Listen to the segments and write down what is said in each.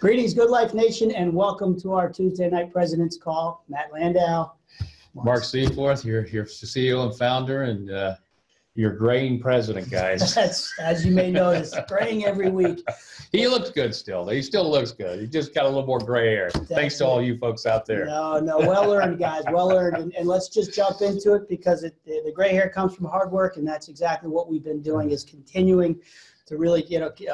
Greetings, Good Life Nation, and welcome to our Tuesday night President's Call. Matt Landau. Mark Seaforth, your CEO and founder, and your graying president, guys. That's, as you may notice, graying every week. He looks good still. He still looks good. He just got a little more gray hair. Thanks to all you folks out there. No, well earned, guys, well earned. And let's just jump into it because the gray hair comes from hard work, and that's exactly what we've been doing, is continuing to really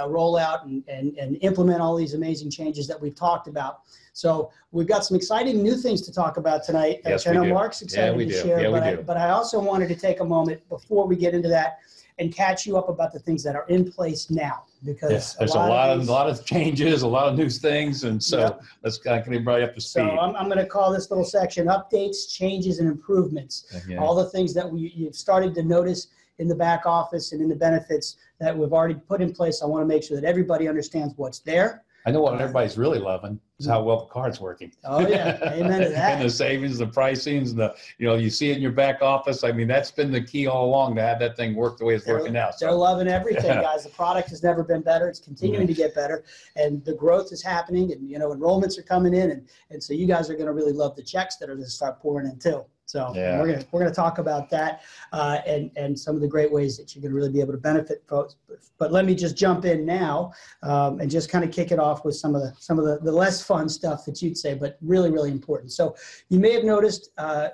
roll out and implement all these amazing changes that we've talked about. So we've got some exciting new things to talk about tonight. Yes, I know Mark's excited to share, but I also wanted to take a moment before we get into that and catch you up about the things that are in place now, because there's a lot of changes, a lot of new things, and so let's get everybody up to speed. So I'm going to call this little section updates, changes, and improvements. All the things that you've started to notice in the back office and in the benefits that we've already put in place. I want to make sure that everybody understands what's there. I know what everybody's really loving is how well the card's working. Oh yeah, amen to that. And the savings, the pricings, and you see it in your back office. I mean, that's been the key all along, to have that thing work the way it's working now. They're loving everything, guys. The product has never been better. It's continuing to get better, and the growth is happening, and enrollments are coming in, and so you guys are going to really love the checks that are going to start pouring in too. So we're gonna talk about that and some of the great ways that you're gonna really be able to benefit folks. But let me just jump in now and just kind of kick it off with some of the less fun stuff that you'd say, but really, really important. So you may have noticed,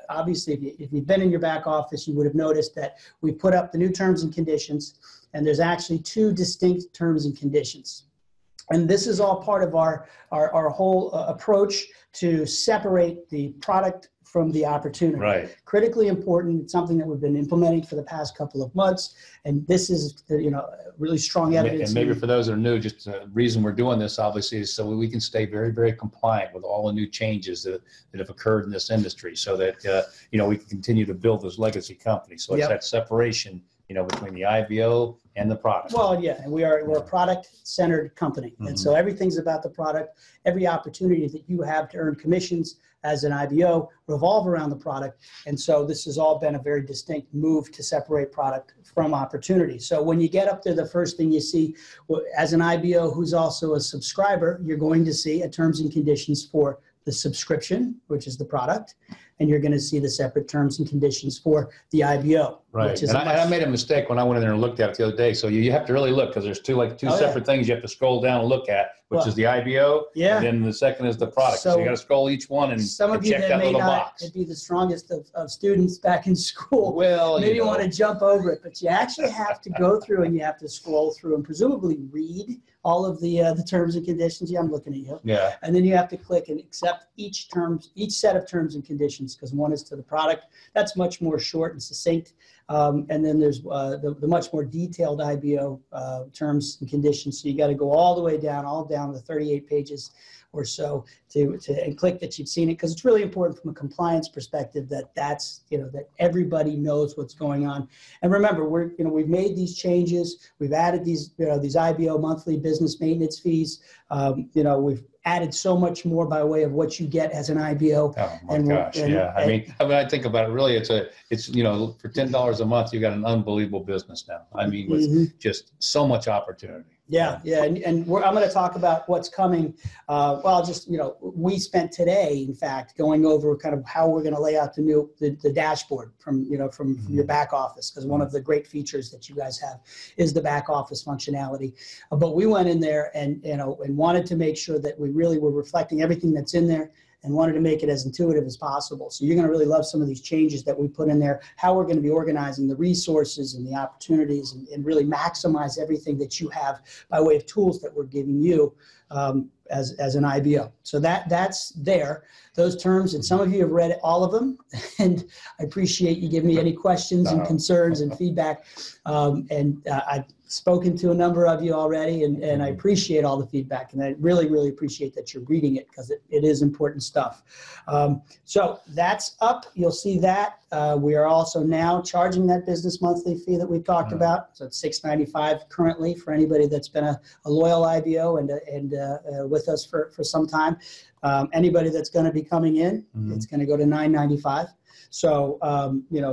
obviously, if you've been in your back office, you would have noticed that we put up the new terms and conditions, and there's actually two distinct terms and conditions. And this is all part of our whole approach to separate the product from the opportunity. Right. Critically important. It's something that we've been implementing for the past couple of months, and this is really strong evidence. And maybe for those that are new, just the reason we're doing this obviously is so we can stay very, very compliant with all the new changes that have occurred in this industry, so that we can continue to build this legacy company. So it's that separation between the IBO and the product. Well, yeah, and we're a product-centered company, and so everything's about the product. Every opportunity that you have to earn commissions as an IBO revolve around the product, and so this has all been a very distinct move to separate product from opportunity. So when you get up there, the first thing you see, as an IBO who's also a subscriber, you're going to see a terms and conditions for the subscription, which is the product, and you're going to see the separate terms and conditions for the IBO. Right. And I made a mistake when I went in there and looked at it the other day. So you have to really look, because there's two separate things you have to scroll down and look at, which is the IBO, and then the second is the product. So you got to scroll each one and check that little box. It'd be the strongest of students back in school. Well, maybe you want to jump over it, but you actually have to go through and you have to scroll through and presumably read all of the terms and conditions. Yeah, I'm looking at you. Yeah. And then you have to click and accept each set of terms and conditions, because one is to the product. That's much more short and succinct. And then there's the much more detailed IBO terms and conditions. So you got to go all the way down, the 38 pages or so and click that you've seen it, because it's really important from a compliance perspective that that everybody knows what's going on. And remember, we've made these changes. We've added these IBO monthly business maintenance fees. We've added so much more by way of what you get as an IBO. Oh my gosh, I mean, I think about it. Really, it's for $10 a month, you got an unbelievable business now. I mean, with just so much opportunity. Yeah, and I'm going to talk about what's coming. We spent today, in fact, going over kind of how we're going to lay out the dashboard from your back office, because one of the great features that you guys have is the back office functionality. But we went in there and wanted to make sure that we really were reflecting everything that's in there, and wanted to make it as intuitive as possible. So you're going to really love some of these changes that we put in there, how we're going to be organizing the resources and the opportunities, and really maximize everything that you have by way of tools that we're giving you as an IBO. So that's there, those terms, and some of you have read all of them, and I appreciate you giving me any questions and concerns and feedback. I've spoken to a number of you already, and I appreciate all the feedback, and I really, really appreciate that you're reading it, because it is important stuff. So that's up. You'll see that. We are also now charging that business monthly fee that we've talked about. So it's $6.95 currently for anybody that's been a loyal IBO and with us for some time. Anybody that's going to be coming in, it's going to go to $9.95. So,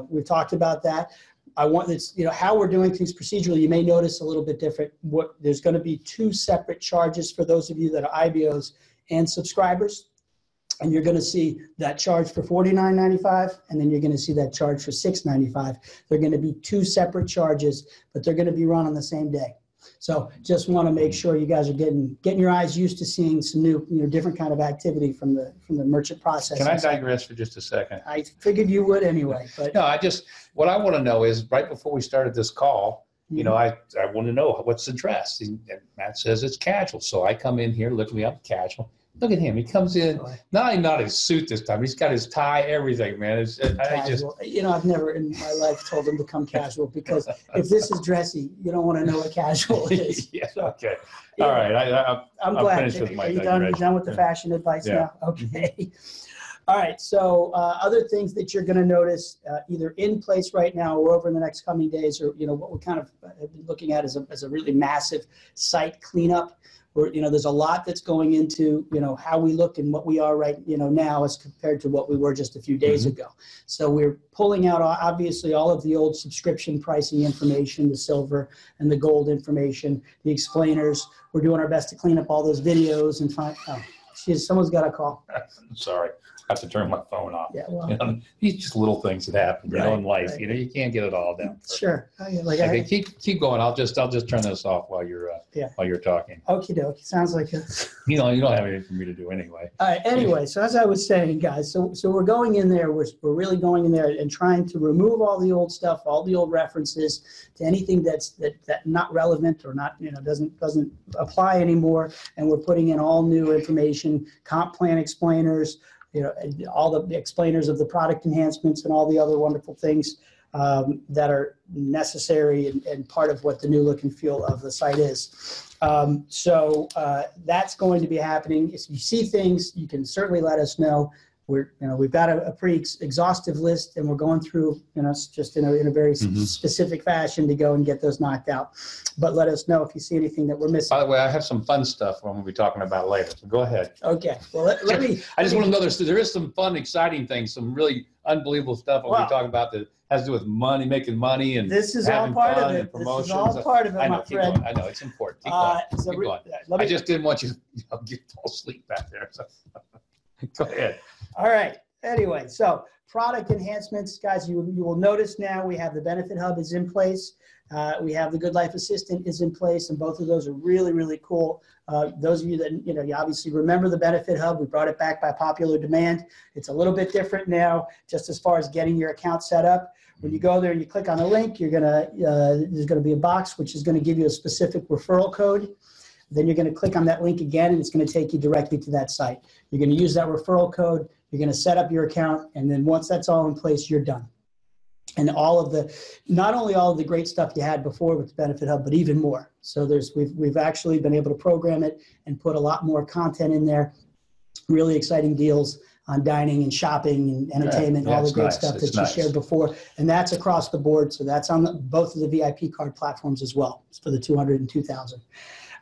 we've talked about that. I want this, how we're doing things procedurally. You may notice a little bit different. There's going to be 2 separate charges for those of you that are IBOs and subscribers. And you're going to see that charge for $49.95, and then you're going to see that charge for $6.95. They're going to be 2 separate charges, but they're going to be run on the same day. So just want to make sure you guys are getting your eyes used to seeing some new, different kind of activity from the merchant process. Can I digress for just a second? I figured you would anyway. But no, what I want to know is right before we started this call, I want to know what's the dress. And Matt says it's casual. So I come in here, look me up, casual. Look at him. He comes in, not his suit this time. He's got his tie, everything, man. I've never in my life told him to come casual, because if this is dressy, you don't want to know what casual is. Yeah, okay. All right. I'm glad. Finished with my Are you done with the fashion advice now? Okay. All right. So other things that you're going to notice either in place right now or over in the next coming days, or, what we kind of have been looking at as a really massive site cleanup. There's a lot that's going into, how we look and what we are right, now as compared to what we were just a few days ago. So we're pulling out, obviously, all of the old subscription pricing information, the silver and the gold information, the explainers. We're doing our best to clean up all those videos and find, someone's got a call. I'm sorry. I have to turn my phone off. Yeah, well, these just little things that happen, in life. Right. You can't get it all down. Sure. Okay, keep going. I'll just turn this off while you're talking. Okie dokie. Sounds like a. You don't have anything for me to do anyway. All right. Anyway, so as I was saying, guys, so we're going in there. We're really going in there and trying to remove all the old stuff, all the old references to anything that's not relevant or not, doesn't apply anymore. And we're putting in all new information, comp plan explainers, all the explainers of the product enhancements and all the other wonderful things that are necessary and part of what the new look and feel of the site is. So that's going to be happening. If you see things, you can certainly let us know. We've got a pretty exhaustive list, and we're going through, just in a very specific fashion to go and get those knocked out. But let us know if you see anything that we're missing. By the way, I have some fun stuff we'll be talking about later. So go ahead. Okay. Well, let me. I just want to know there is some fun, exciting things, some really unbelievable stuff we'll be talking about that has to do with money, making money, and this is all part of it. This is all part of it, my friend. I know it's important. Keep going. I just didn't want you to get fall asleep back there. So. Go ahead. All right. Anyway, so product enhancements, guys, you will notice now we have the Benefit Hub is in place. We have the Good Life Assistant is in place, and both of those are really, really cool. Those of you that, you obviously remember the Benefit Hub, we brought it back by popular demand. It's a little bit different now, just as far as getting your account set up. When you go there and you click on the link, there's going to be a box which is going to give you a specific referral code. Then you're going to click on that link again, and it's going to take you directly to that site. You're going to use that referral code. You're going to set up your account, and then once that's all in place, you're done. And not only all of the great stuff you had before with the Benefit Hub, but even more. So we've actually been able to program it and put a lot more content in there. Really exciting deals on dining and shopping and entertainment, all the great stuff that you shared before. And that's across the board. So that's on both of the VIP card platforms as well. It's for the 200 and 2000.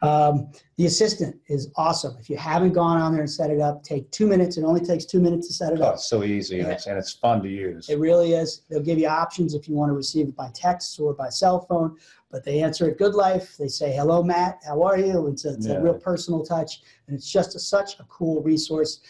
The assistant is awesome. If you haven't gone on there and set it up, take 2 minutes. It only takes 2 minutes to set it up. It's so easy, and it's fun to use. It really is. They'll give you options if you want to receive it by text or by cell phone, but they answer it Good Life. They say, hello, Matt, how are you? It's a real personal touch, and it's just such a cool resource.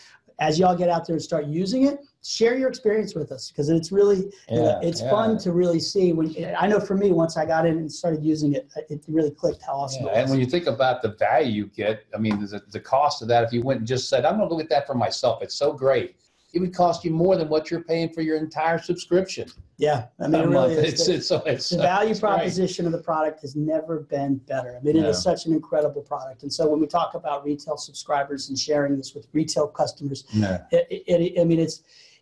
As y'all get out there and start using it, share your experience with us, because it's really, it's fun to really see. I know for me, once I got in and started using it, it really clicked how awesome it was. And when you think about the value you get, I mean, the cost of that, if you went and just said, I'm going to look at that for myself, it's so great. It would cost you more than what you're paying for your entire subscription. Yeah, I mean, it really is. The value proposition of the product has never been better. I mean, it is such an incredible product. And so when we talk about retail subscribers and sharing this with retail customers,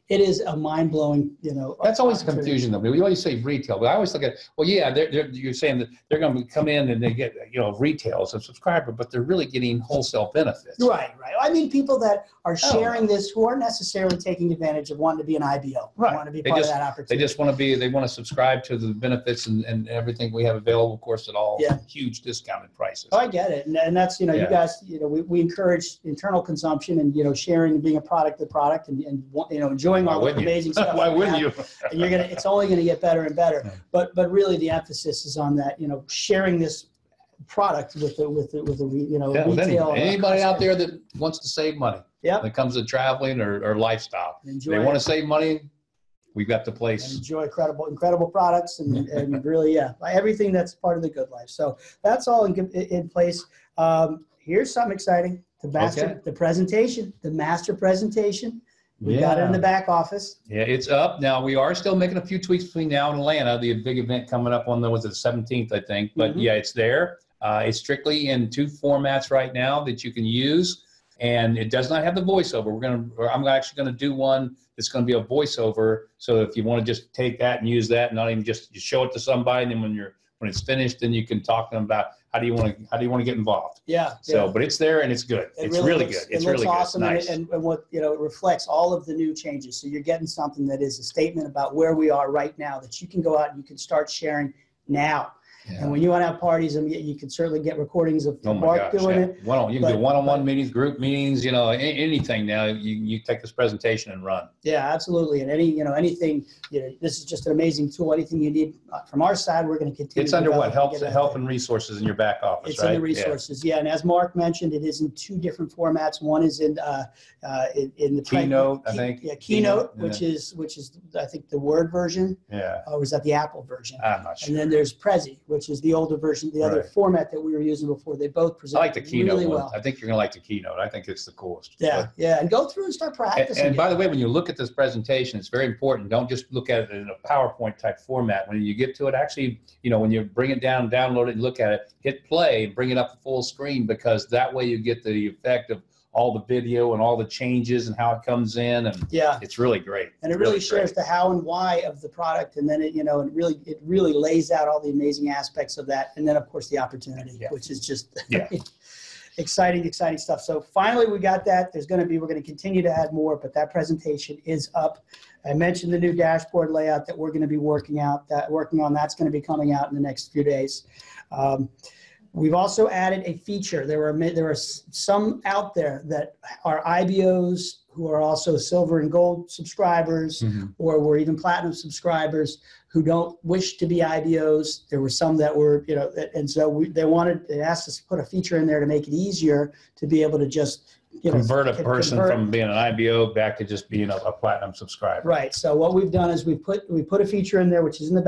it is a mind-blowing, That's always the confusion, though. We always say retail, but I always look at, you're saying that they're going to come in and they get, retail as a subscriber, but they're really getting wholesale benefits. Right. I mean, people that are sharing this who aren't necessarily taking advantage of wanting to be an IBO, want to be part of that opportunity. They just want to subscribe to the benefits and everything we have available, of course, at all huge discounted prices. Oh, I get it. And that's, you guys, we encourage internal consumption and, sharing and being a product of the product and enjoying enjoying all the wouldn't you? amazing stuff. Why we wouldn't have. you? And it's only going to get better and better. Yeah. But really the emphasis is on that, sharing this product with a Yeah, with retail. anybody out there that wants to save money. Yep. When it comes to traveling or lifestyle. Enjoy They it. want to save money, we've got the And place. enjoy incredible products and really, yeah, everything that's part of the good life. So that's all in place. Here's something exciting. The presentation, the master presentation. We got it in the back office. Yeah, it's up. Now, we are still making a few tweaks between now and Atlanta, the big event coming up on the 17th, I think. But yeah, it's there. It's strictly in 2 formats right now that you can use. And it does not have the voiceover. I'm actually going to do one that's going to be a voiceover. So if you want to just take that and use that, and not even just show it to somebody, and then when it's finished, then you can talk to them about how do you want to get involved. Yeah. So, but it's there and it's good. It's really good. It's really good. Awesome. Nice. And what it reflects all of the new changes. So you're getting something that is a statement about where we are right now that you can go out and you can start sharing now. Yeah. And when you want to have parties, you can certainly get recordings of Mark doing it. You can do one-on-one meetings, group meetings, anything now. You take this presentation and run. Yeah, absolutely. And anything, this is just an amazing tool. Anything you need from our side, we're going to continue. It's under what? Help and resources in your back office, it's right? It's in the resources, yeah. And as Mark mentioned, it is in 2 different formats. One is in the Keynote, I think. Yeah, Keynote, which is I think the Word version. Yeah. Or was that the Apple version? I'm not sure. And then there's Prezi, which is the older version, the other format that we were using before. They both present I like the Keynote really one. well. I think you're going to like the Keynote. I think it's the coolest. Yeah, yeah. And go through and start practicing. And by the way, when you look at this presentation, it's very important. Don't just look at it in a PowerPoint type format. When you get to it, actually, when you bring it down, download it, and look at it, hit play, and bring it up full screen, because that way you get the effect of all the video and all the changes and how it comes in, and it's really great. And it really shares the how and why of the product, and then it really lays out all the amazing aspects of that, and then of course the opportunity, which is just exciting stuff. So finally we got that. We're going to continue to add more, but that presentation is up. I mentioned the new dashboard layout that we're going to be working on. That's going to be coming out in the next few days. We've also added a feature. There are some out there that are IBOs who are also silver and gold subscribers, or were even platinum subscribers who don't wish to be IBOs. There were some that were, and so they asked us to put a feature in there to make it easier to be able to just convert a person from being an IBO back to just being a platinum subscriber. Right. So what we've done is we put a feature in there, which is in the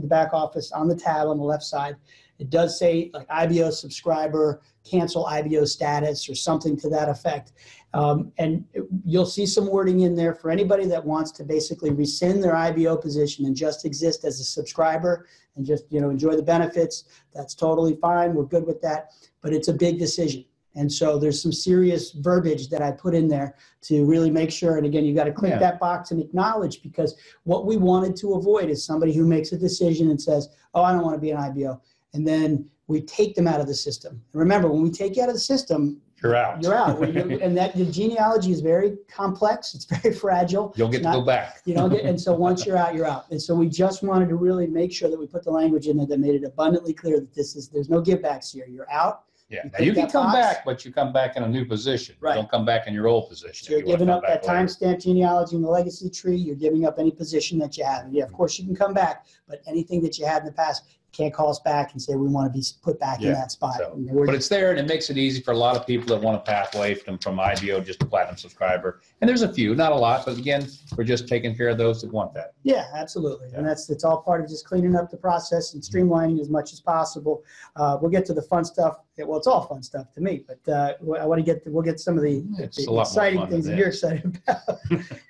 back office on the tab on the left side. It does say like IBO subscriber, cancel IBO status, or something to that effect. And you'll see some wording in there for anybody that wants to basically rescind their IBO position and just exist as a subscriber and just enjoy the benefits. That's totally fine. We're good with that. But it's a big decision. And so there's some serious verbiage that I put in there to really make sure. And again, you got to click that box and acknowledge, because what we wanted to avoid is somebody who makes a decision and says, oh, I don't want to be an IBO. And then we take them out of the system. And remember, when we take you out of the system, you're out. You're out. And that the genealogy is very complex. It's very fragile. You'll get to go back. And so once you're out, you're out. And so we just wanted to really make sure that we put the language in there that made it abundantly clear that there's no give backs here. You're out. Yeah, you can come back, but you come back in a new position. Right. You don't come back in your old position. So you're giving up that timestamp genealogy in the legacy tree. You're giving up any position that you have. And of course, you can come back, but anything that you had in the past, can't call us back and say we want to be put back in that spot. So, but it's there, and it makes it easy for a lot of people that want a pathway from IBO just to platinum subscriber. And there's a few, not a lot, but again, we're just taking care of those that want that. Yeah, absolutely. Yeah. And it's all part of just cleaning up the process and streamlining as much as possible. We'll get to the fun stuff. Well, it's all fun stuff to me, but we'll get some of the exciting things that you're excited about.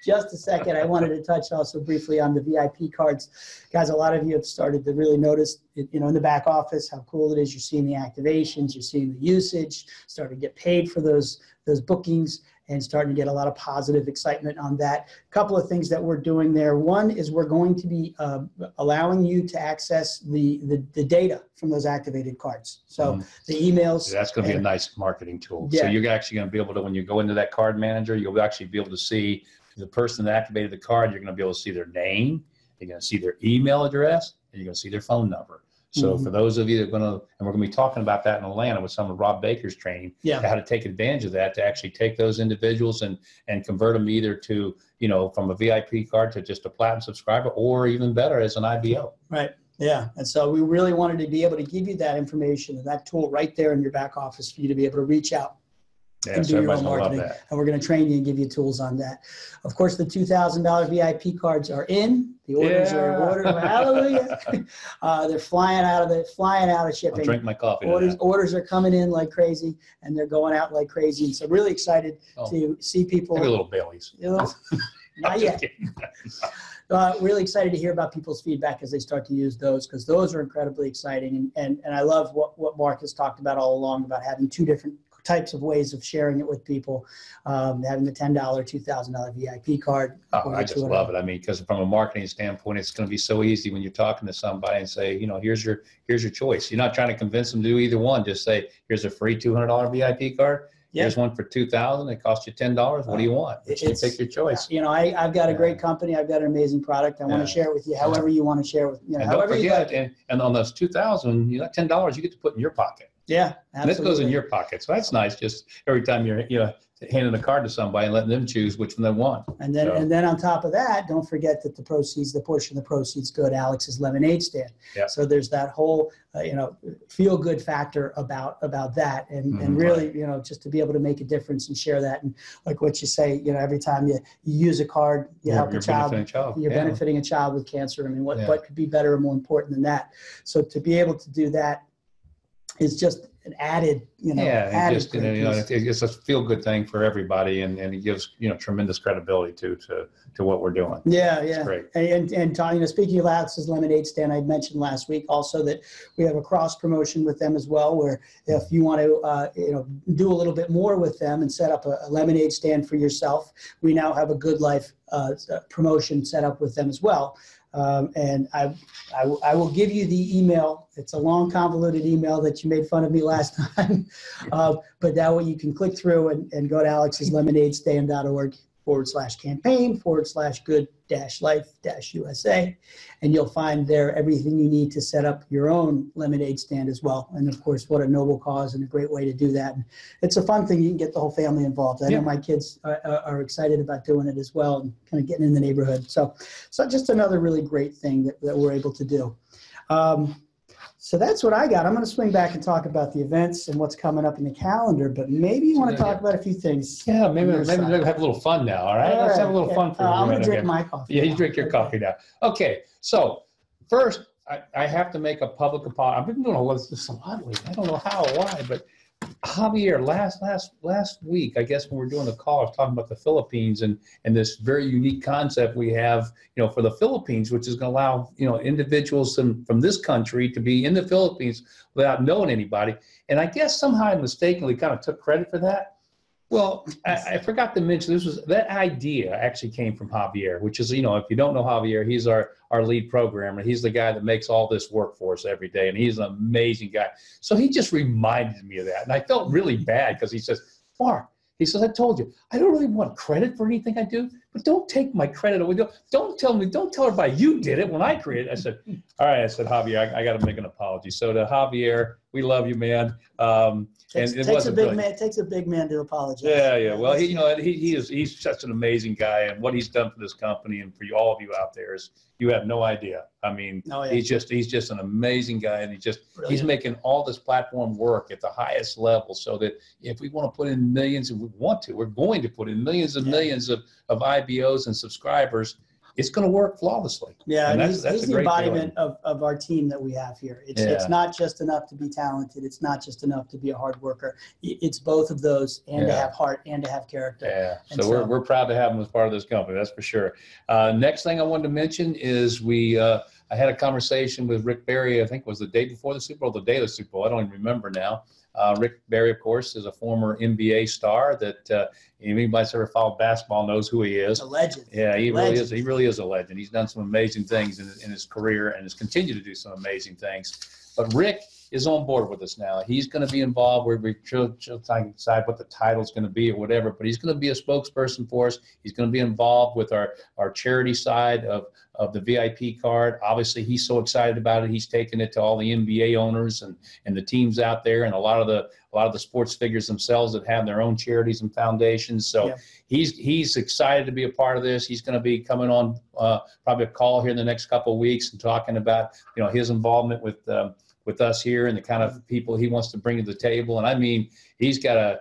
Just a second. I wanted to touch also briefly on the VIP cards. Guys, a lot of you have started to really notice, in the back office, how cool it is. You're seeing the activations, you're seeing the usage, starting to get paid for those bookings, and starting to get a lot of positive excitement on that. A couple of things that we're doing there. One is we're going to be allowing you to access the data from those activated cards. So the emails. That's going to be a nice marketing tool. Yeah. So you're actually going to be able to, when you go into that card manager, you'll actually be able to see the person that activated the card. You're going to be able to see their name. You're going to see their email address, and you're going to see their phone number. So for those of you that are going to, and we're going to be talking about that in Atlanta with some of Rob Baker's training, how to take advantage of that, to actually take those individuals and convert them either to, from a VIP card to just a platinum subscriber, or even better as an IBO. Right. Yeah. And so we really wanted to be able to give you that information and that tool right there in your back office for you to be able to reach out. Yeah, so everybody's going to love that. And we're going to train you and give you tools on that. Of course, the $2,000 VIP cards are in. The orders are ordered. Hallelujah. They're flying out of shipping. I'll drink my coffee. Orders are coming in like crazy, and they're going out like crazy. And so really excited to see people. Maybe a little Bailey's. Not yet. Really excited to hear about people's feedback as they start to use those, because those are incredibly exciting. And I love what Mark has talked about all along about having two different types of ways of sharing it with people, having the $10, $2,000 VIP card. Oh, I just love it. I mean, because from a marketing standpoint, it's going to be so easy when you're talking to somebody and say, here's your choice. You're not trying to convince them to do either one. Just say, here's a free $200 VIP card. Here's one for $2,000. It costs you $10. What do you want? You take your choice. I've got a great company. I've got an amazing product. I want to share it with you however you want to share it with me. And don't forget, and on those $2,000, you got $10 you get to put in your pocket. Yeah, absolutely. And this goes in your pocket. So that's nice. Just every time you're handing a card to somebody and letting them choose which one they want. And then on top of that, don't forget that the portion of the proceeds go to Alex's Lemonade Stand. Yeah. So there's that whole feel good factor about that, and really just to be able to make a difference and share that, and like what you say, every time you use a card, you help a child. You're benefiting a child with cancer. I mean, what could be better or more important than that? So to be able to do that is just an added, it's a feel-good thing for everybody, and it gives tremendous credibility to what we're doing. Yeah, it's great. And speaking of Alex's Lemonade Stand, I mentioned last week also that we have a cross promotion with them as well, where if you want to do a little bit more with them and set up a lemonade stand for yourself, we now have a Good Life promotion set up with them as well. And I will give you the email. It's a long, convoluted email that you made fun of me last time. But that way you can click through and go to alexslemonadestand.org/campaign/good-life-USA. And you'll find there everything you need to set up your own lemonade stand as well. And of course, what a noble cause and a great way to do that. And it's a fun thing. You can get the whole family involved. I know my kids are excited about doing it as well, and kind of getting in the neighborhood. So just another really great thing that we're able to do. So that's what I got. I'm going to swing back and talk about the events and what's coming up in the calendar, but maybe you want to talk about a few things. Yeah, maybe we'll have a little fun now, all right? Let's have a little fun for a minute. I'm going to drink my coffee. Yeah, you drink your coffee now. Okay, so first, I have to make a public apology. I've been doing all this a lot lately. I don't know how or why, but Javier, last week, I guess when we were doing the call, I was talking about the Philippines and this very unique concept we have, for the Philippines, which is going to allow, individuals from this country to be in the Philippines without knowing anybody. And I guess somehow I mistakenly kind of took credit for that. Well, I forgot to mention that idea actually came from Javier, which is, if you don't know Javier, he's our lead programmer. He's the guy that makes all this work for us every day, and he's an amazing guy. So he just reminded me of that, and I felt really bad because he says, Mark, he says, I told you, I don't really want credit for anything I do, but don't take my credit away. Don't tell everybody you did it when I created it. I said, all right, Javier, I got to make an apology. So to Javier, we love you, man. It takes a big man to apologize. Yeah. Well, he's such an amazing guy, and what he's done for this company and for all of you out there is you have no idea. I mean, he's just an amazing guy, and he's making all this platform work at the highest level, so that if we want to put in millions, and we're going to put in millions and millions of IBOs and subscribers. It's going to work flawlessly. Yeah, and he's the embodiment of our team that we have here. It's not just enough to be talented. It's not just enough to be a hard worker. It's both of those, and to have heart and to have character. Yeah, so we're proud to have him as part of this company, that's for sure. Next thing I wanted to mention is I had a conversation with Rick Barry, I think it was the day before the Super Bowl, the day of the Super Bowl, I don't even remember now. Rick Barry, of course, is a former NBA star that anybody that's ever followed basketball knows who he is. A legend. Yeah, he really is. He really is a legend. He's done some amazing things in his career and has continued to do some amazing things. But Rick is on board with us now. He's going to be involved. We're trying to decide what the title's going to be or whatever, but he's going to be a spokesperson for us. He's going to be involved with our charity side of the VIP card. Obviously, he's so excited about it. He's taking it to all the NBA owners and the teams out there, and a lot of the sports figures themselves that have their own charities and foundations. So he's excited to be a part of this. He's going to be coming on probably a call here in the next couple of weeks and talking about his involvement with us here and the kind of people he wants to bring to the table. And I mean, he's got a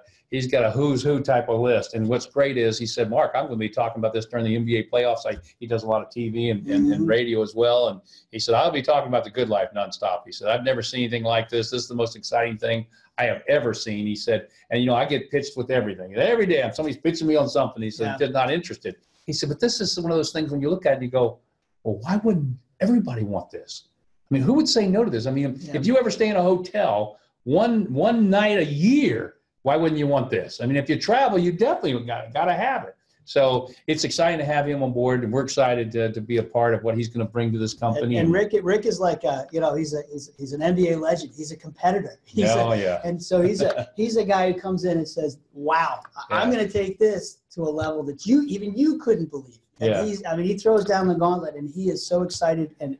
who's who type of list. And what's great is he said, Mark, I'm going to be talking about this during the NBA playoffs. He does a lot of TV and radio as well. And he said, I'll be talking about the good life nonstop. He said, I've never seen anything like this. This is the most exciting thing I have ever seen. He said, and I get pitched with everything. Every day somebody's pitching me on something. He said, just not interested. He said, but this is one of those things when you look at it and you go, well, why wouldn't everybody want this? I mean, who would say no to this? I mean, if you ever stay in a hotel one night a year, why wouldn't you want this? I mean, if you travel, you definitely got to have it. So it's exciting to have him on board, and we're excited to be a part of what he's going to bring to this company. And Rick is like, he's an NBA legend. He's a competitor. And so he's a guy who comes in and says, wow, I'm going to take this to a level that you couldn't believe. And he throws down the gauntlet, and he is so excited and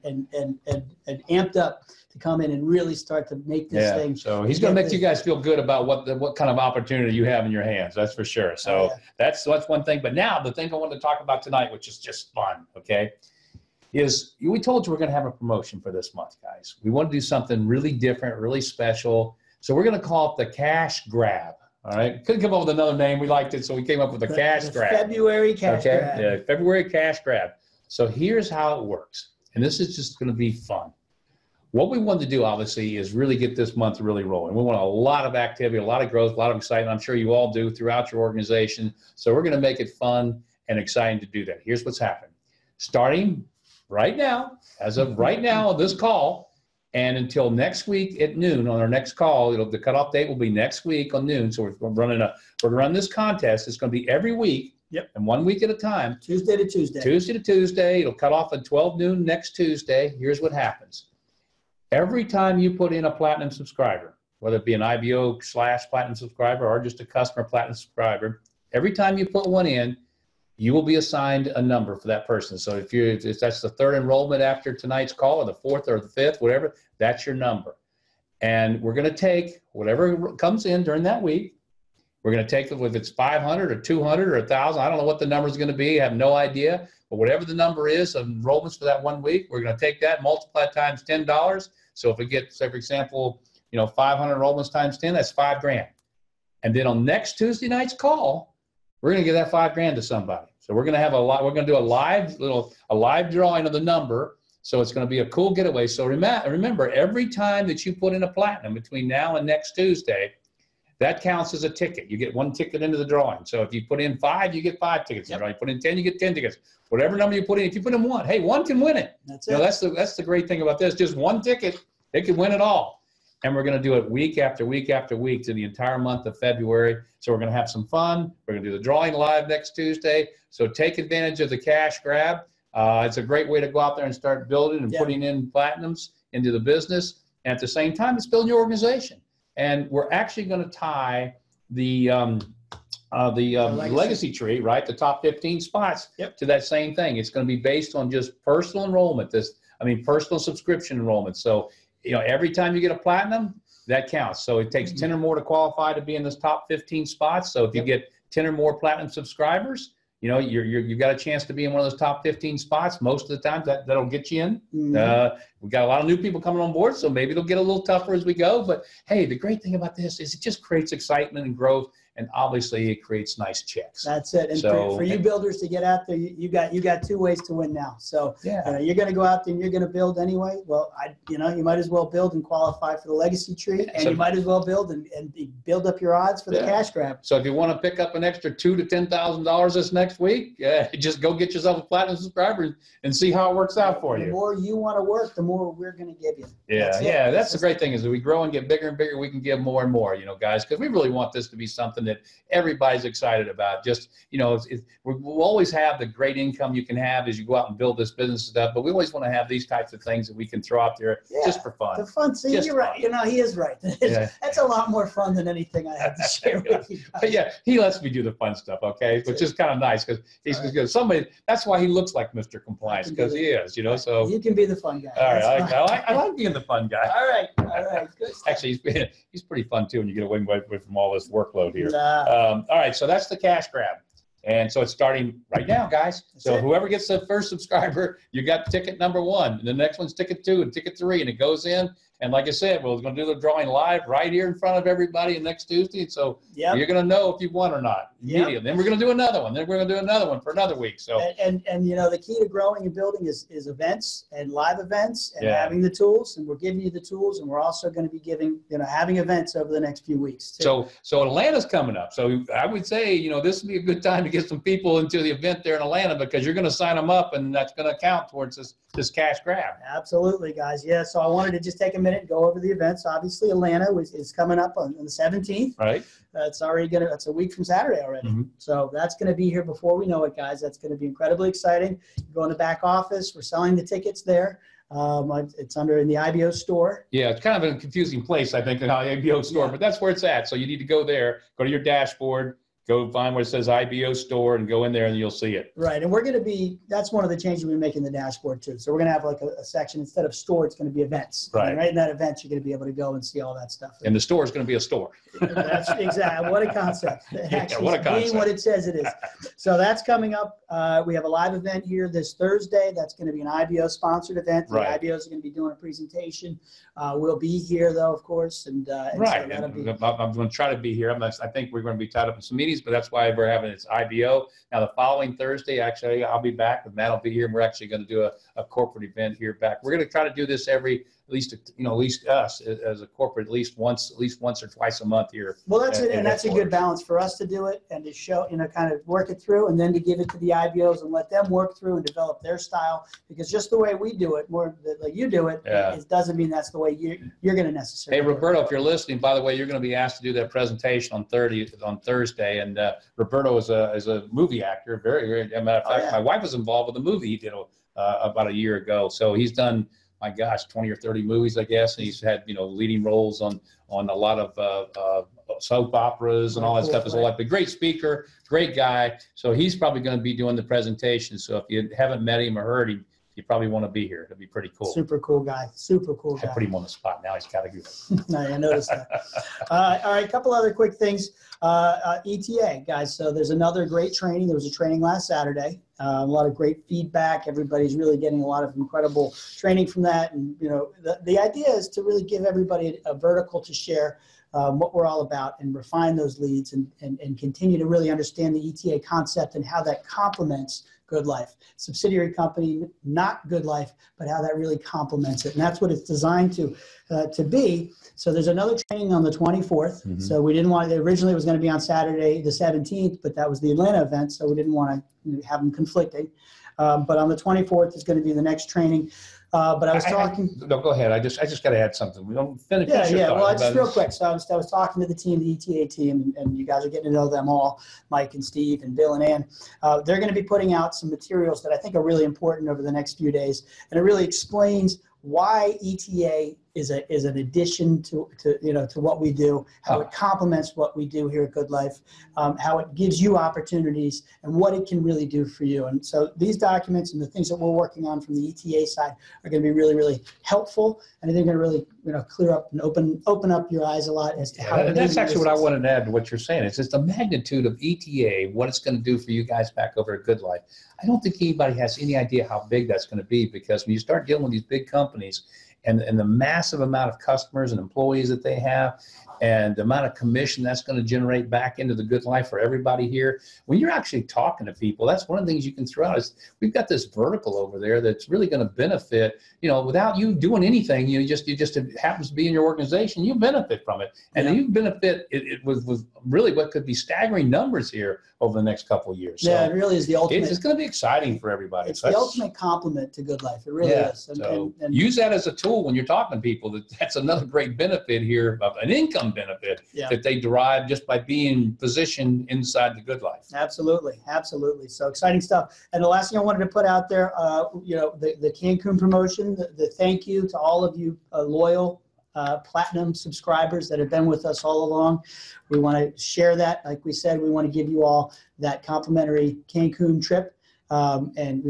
amped up to come in and really start to make this thing. So he's going to make you guys feel good about what kind of opportunity you have in your hands. That's for sure. So that's one thing. But now the thing I wanted to talk about tonight, which is just fun, is we told you we're going to have a promotion for this month, guys. We want to do something really different, really special. So we're going to call it the Cash Grab. All right. Couldn't come up with another name. We liked it, so we came up with the Cash Grab. February Cash Grab. Yeah, February Cash Grab. So here's how it works. And this is just going to be fun. What we want to do, obviously, is really get this month really rolling. We want a lot of activity, a lot of growth, a lot of excitement. I'm sure you all do throughout your organization. So we're going to make it fun and exciting to do that. Here's what's happening. Starting right now, as of right now on this call, and until next week at noon on our next call, the cutoff date will be next week on noon. So we're going to run this contest. It's going to be every week. And 1 week at a time. Tuesday to Tuesday. Tuesday to Tuesday. It'll cut off at 12 noon next Tuesday. Here's what happens. Every time you put in a platinum subscriber, whether it be an IBO/platinum subscriber or just a customer platinum subscriber, every time you put one in, you will be assigned a number for that person. So if that's the third enrollment after tonight's call, or the fourth or the fifth, whatever, that's your number. And we're going to take whatever comes in during that week. We're going to take it, if it's 500 or 200 or 1,000. I don't know what the number is going to be. I have no idea. But whatever the number is of enrollments for that 1 week, we're going to take that, multiply it times $10. So if it gets, say, for example, 500 enrollments times 10, that's $5,000. And then on next Tuesday night's call, we're going to give that $5,000 to somebody. So we're going to have we're going to do a live drawing of the number. So it's going to be a cool getaway. So remember, every time that you put in a platinum between now and next Tuesday, that counts as a ticket. You get one ticket into the drawing. So if you put in 5, you get 5 tickets. Yep. You put in 10, you get 10 tickets. Whatever number you put in, if you put in 1, hey, 1 can win it. That's it. That's the great thing about this. Just 1 ticket, it can win it all. And we're going to do it week after week after week to the entire month of February. So we're going to have some fun. We're going to do the drawing live next Tuesday. So take advantage of the Cash Grab. It's a great way to go out there and start building and putting in platinums into the business. And at the same time, it's building your organization. And we're actually going to tie the legacy tree, right, the top 15 spots to that same thing. It's going to be based on just personal enrollment, personal subscription enrollment. So, every time you get a platinum, that counts. So it takes 10 or more to qualify to be in this top 15 spots. So if you get 10 or more platinum subscribers, you've got a chance to be in one of those top 15 spots. Most of the time that'll get you in. We've got a lot of new people coming on board, so maybe it'll get a little tougher as we go. But hey, the great thing about this is it just creates excitement and growth, and obviously it creates nice checks. That's it. And so, for you builders to get out there, you got 2 ways to win now. So you're going to go out there and you're going to build anyway. Well, you might as well build and qualify for the legacy tree, and you might as well build and build up your odds for the Cash Grab. So if you want to pick up an extra $2,000 to $10,000 this next week, just go get yourself a platinum subscriber and see how it works out for you. The more you want to work, the more we're going to give you. That's the great thing is that we grow and get bigger and bigger, we can give more and more, guys, because we really want this to be something something that everybody's excited about. Just, you know, we'll always have the great income you can have as you go out and build this business stuff, but we always want to have these types of things that we can throw out there just for fun. The fun. See, you're right. You know, he is right. That's a lot more fun than anything I have to share with you guys. But yeah, he lets me do the fun stuff, okay? Which is kind of nice because he's good. Somebody, that's why he looks like Mr. Compliance, because he is, you know, so. You can be the fun guy. All right, I like being the fun guy. All right, good. Actually, he's pretty fun too when you get away from all this workload here. All right, so that's the cash grab. And so it's starting right now, guys. So whoever gets the first subscriber, you got ticket number 1. And the next one's ticket 2 and ticket 3, and it goes in. And like I said, we're going to do the drawing live right here in front of everybody next Tuesday. And so you're going to know if you won or not immediately. Then we're going to do another one. Then we're going to do another one for another week. So and you know, the key to growing and building is events and live events and having the tools. And we're giving you the tools, and we're also going to be having events over the next few weeks too. So Atlanta's coming up. So I would say, you know, this would be a good time to get some people into the event there in Atlanta, because you're going to sign them up, and that's going to count towards this cash grab. Absolutely, guys. Yeah. So I wanted to just take a minute and go over the events. Obviously, Atlanta is coming up on the 17th. Right. It's already that's a week from Saturday already. So that's going to be here before we know it, guys. That's going to be incredibly exciting. You go in the back office. We're selling the tickets there. It's in the IBO store. Yeah, it's kind of a confusing place, I think, in the IBO store, but that's where it's at. So you need to go there, go to your dashboard, go find where it says IBO store, and go in there and you'll see it. Right. And we're going to that's one of the changes we make in the dashboard too. So we're going to have like a section, instead of store, it's going to be events. Right. And right in that event, you're going to be able to go and see all that stuff. And the store is going to be a store. That's exactly. What a concept. What a concept. Being what it says it is. So that's coming up. We have a live event here this Thursday. That's going to be an IBO sponsored event. The IBOs are going to be doing a presentation. We'll be here though, of course. And right. So I'm going to try to be here. I think we're going to be tied up in some meetings, but that's why we're having this IBO. Now the following Thursday, actually, I'll be back. Matt will be here, and we're actually going to do a corporate event here back. We're going to try to do this at least us as a corporate, at least once or twice a month here. Well, that's it, and that's a good balance for us to do it and to show, kind of work it through, and then to give it to the IBOs and let them work through and develop their style. Because just the way we do it, more like you do it, it doesn't mean that's the way you're going to necessarily. Hey, Roberto, if you're listening, by the way, you're going to be asked to do that presentation on Thursday, and Roberto is a movie actor. Very, as a matter of fact, my wife was involved with a movie he did about a year ago. So he's done, my gosh, 20 or 30 movies, I guess. And he's had, leading roles on a lot of soap operas and all that stuff. Is like a great speaker, great guy. So he's probably going to be doing the presentation. So if you haven't met him or heard him, you probably want to be here. It'd be pretty cool. Super cool guy. Super cool guy. I put him on the spot. Now he's got to go. I noticed that. All right, a couple other quick things. ETA, guys. So there's another great training. There was a training last Saturday. A lot of great feedback. Everybody's really getting a lot of incredible training from that. And, the idea is to really give everybody a vertical to share what we're all about and refine those leads and continue to really understand the ETA concept and how that complements Good Life. Subsidiary company, not Good Life, but how that really complements it. And that's what it's designed to be. So there's another training on the 24th. Mm-hmm. So we didn't want to, originally it was going to be on Saturday, the 17th, but that was the Atlanta event. So we didn't want to have them conflicting. But on the 24th is going to be the next training. But I was talking. No, go ahead. I just got to add something. We don't finish. Yeah. Well, just real quick. So I was talking to the team, the ETA team, and you guys are getting to know them all, Mike and Steve and Bill and Ann. They're going to be putting out some materials that I think are really important over the next few days, and it really explains why ETA is an addition to what we do, how it complements what we do here at Good Life, how it gives you opportunities, and what it can really do for you. And so these documents and the things that we're working on from the ETA side are going to be really, really helpful, and they're going to really clear up and open up your eyes a lot as to how. That's actually what I wanted to add to what you're saying. It's just the magnitude of ETA, what it's going to do for you guys back over at Good Life. I don't think anybody has any idea how big that's going to be, because when you start dealing with these big companies and the massive amount of customers and employees that they have, and the amount of commission that's going to generate back into the Good Life for everybody here. When you're actually talking to people, that's one of the things you can throw out is we've got this vertical over there that's really going to benefit, without you doing anything. It happens to be in your organization, you benefit from it. And you benefit it with really what could be staggering numbers here over the next couple of years. So it really is the ultimate. It's going to be exciting for everybody. It's the ultimate compliment to Good Life. It really is. And use that as a tool when you're talking to people. That's another great benefit here of an income some benefit Yeah. that they derive just by being positioned inside the Good Life. Absolutely, absolutely. So exciting stuff. And the last thing I wanted to put out there, the Cancun promotion, the thank you to all of you loyal platinum subscribers that have been with us all along. We want to share that. Like we said, we want to give you all that complimentary Cancun trip. And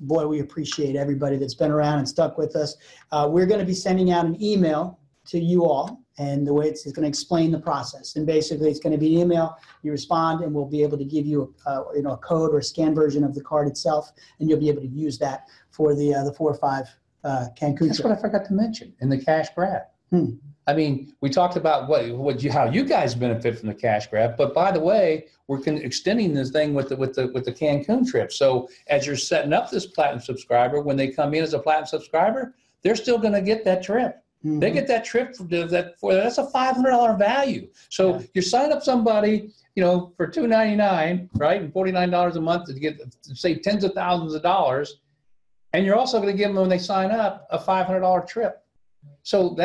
boy, we appreciate everybody that's been around and stuck with us. We're going to be sending out an email to you all, and the way it's going to explain the process. And basically, it's going to be an email. You respond, and we'll be able to give you a code or a scanned version of the card itself, and you'll be able to use that for the 4 or 5 Cancun. That's what I forgot to mention in the cash grab. Hmm. I mean, we talked about how you guys benefit from the cash grab, but by the way, we're extending this thing with the Cancun trip. So as you're setting up this platinum subscriber, when they come in as a platinum subscriber, they're still going to get that trip. Mm-hmm. They get that trip that's a $500 value. So you sign up somebody, for $299, right, and $49 a month to save tens of thousands of dollars, and you're also going to give them, when they sign up, a $500 trip. So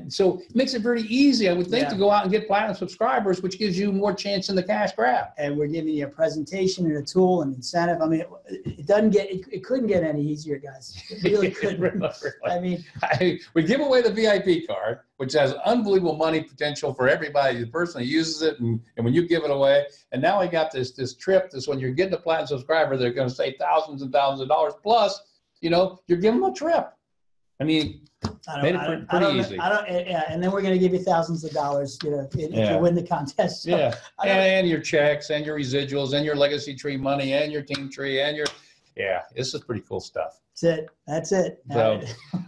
so it makes it very easy, I would think, to go out and get platinum subscribers, which gives you more chance in the cash grab. And we're giving you a presentation and a tool and incentive. I mean, it couldn't get any easier, guys. It really couldn't. Really. I mean, we give away the VIP card, which has unbelievable money potential for everybody, the person who uses it, and when you give it away. And now we got this trip. When you're getting a platinum subscriber, they're going to save thousands and thousands of dollars. Plus, you're giving them a trip. I mean, made it pretty easy. And then we're going to give you thousands of dollars, if you win the contest. So, and your checks and your residuals and your legacy tree money and your team tree and this is pretty cool stuff. That's it. So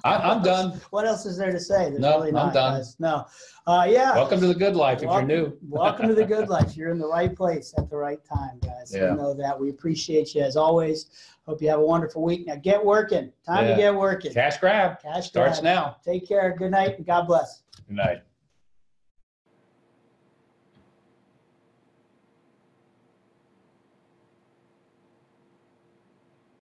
I'm done. What else is there to say? I'm done. Guys. No. Welcome to the Good Life if you're new. Welcome to the Good Life. You're in the right place at the right time, guys. We know that. We appreciate you as always. Hope you have a wonderful week. Now get working. Time to get working. Cash grab. Starts now. Take care. Good night and God bless. Good night.